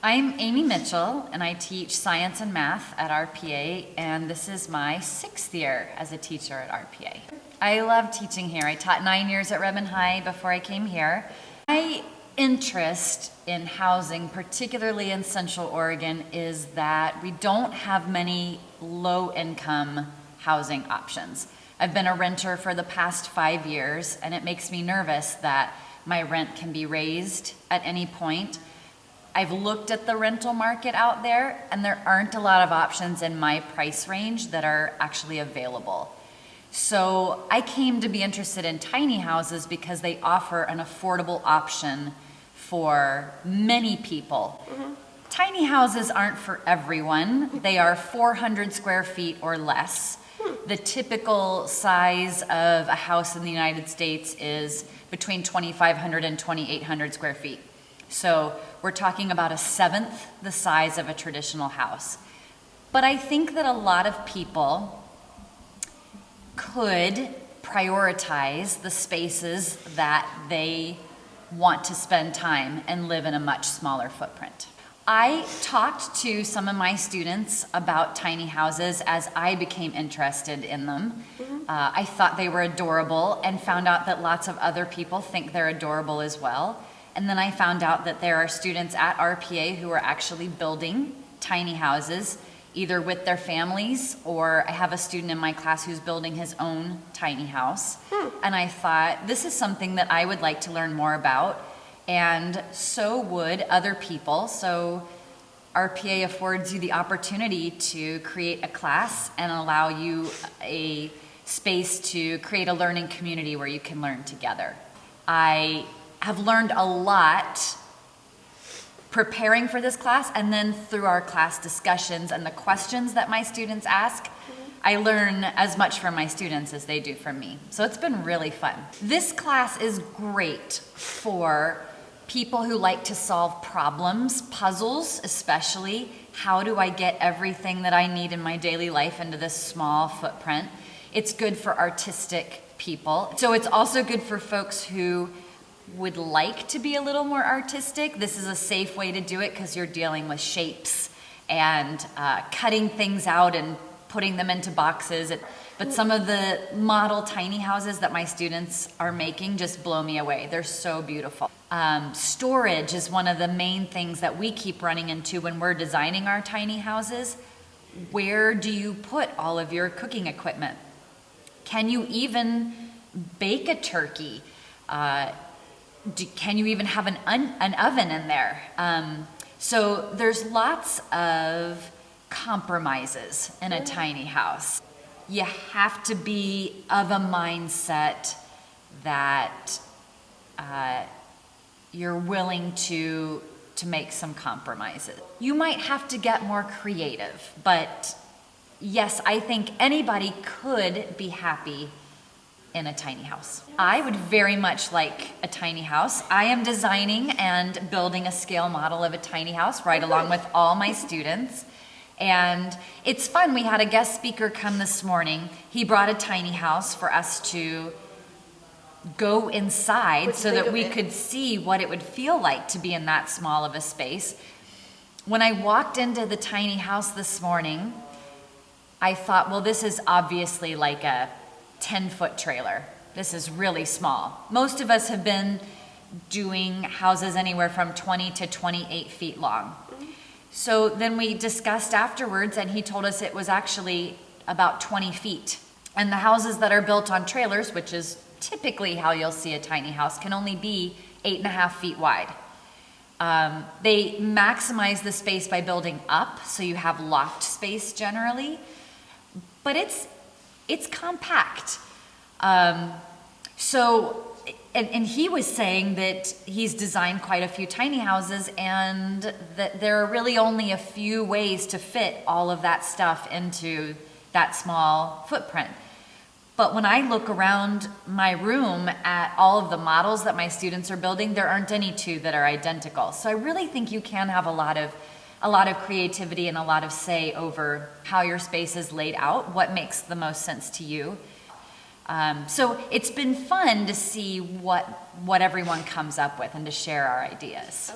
I'm Amy Mitchell, and I teach science and math at RPA, and this is my 6th year as a teacher at RPA. I love teaching here. I taught 9 years at Redmond High before I came here. My interest in housing, particularly in Central Oregon, is that we don't have many low-income housing options. I've been a renter for the past 5 years, and it makes me nervous that my rent can be raised at any point. I've looked at the rental market out there, and there aren't a lot of options in my price range that are actually available. So I came to be interested in tiny houses because they offer an affordable option for many people. Tiny houses aren't for everyone. They are 400 square feet or less. The typical size of a house in the United States is between 2,500 and 2,800 square feet. So we're talking about a seventh the size of a traditional house. But I think that a lot of people could prioritize the spaces that they want to spend time and live in a much smaller footprint. I talked to some of my students about tiny houses as I became interested in them. I thought they were adorable and found out that lots of other people think they're adorable as well. And then I found out that there are students at RPA who are actually building tiny houses, either with their families, or I have a student in my class who's building his own tiny house. And I thought, this is something that I would like to learn more about, and so would other people. So RPA affords you the opportunity to create a class and allow you a space to create a learning community where you can learn together. I have learned a lot preparing for this class, and then through our class discussions and the questions that my students ask, I learn as much from my students as they do from me. So it's been really fun. This class is great for people who like to solve problems, puzzles especially. How do I get everything that I need in my daily life into this small footprint? It's good for artistic people. So it's also good for folks who would like to be a little more artistic. This is a safe way to do it because you're dealing with shapes and cutting things out and putting them into boxes. But some of the model tiny houses that my students are making just blow me away. They're so beautiful. Storage is one of the main things that we keep running into when we're designing our tiny houses. Where do you put all of your cooking equipment? Can you even bake a turkey? Can you even have an oven in there? So there's lots of compromises in a tiny house. You have to be of a mindset that you're willing to make some compromises. You might have to get more creative, but yes, I think anybody could be happy in a tiny house. I would very much like a tiny house. I am designing and building a scale model of a tiny house right along with all my students. And it's fun. We had a guest speaker come this morning. He brought a tiny house for us to go inside so that we could see what it would feel like to be in that small of a space. When I walked into the tiny house this morning, I thought, well, this is obviously like a 10-foot trailer. This is really small. Most of us have been doing houses anywhere from 20 to 28 feet long. So then we discussed afterwards, and he told us it was actually about 20 feet. And the houses that are built on trailers, which is typically how you'll see a tiny house, can only be 8.5 feet wide. They maximize the space by building up, so you have loft space generally, but it's compact. And he was saying that he's designed quite a few tiny houses, and that there are really only a few ways to fit all of that stuff into that small footprint. But when I look around my room at all of the models that my students are building, there aren't any two that are identical. So I really think you can have a lot of creativity and a lot of say over how your space is laid out, what makes the most sense to you. So it's been fun to see what everyone comes up with and to share our ideas.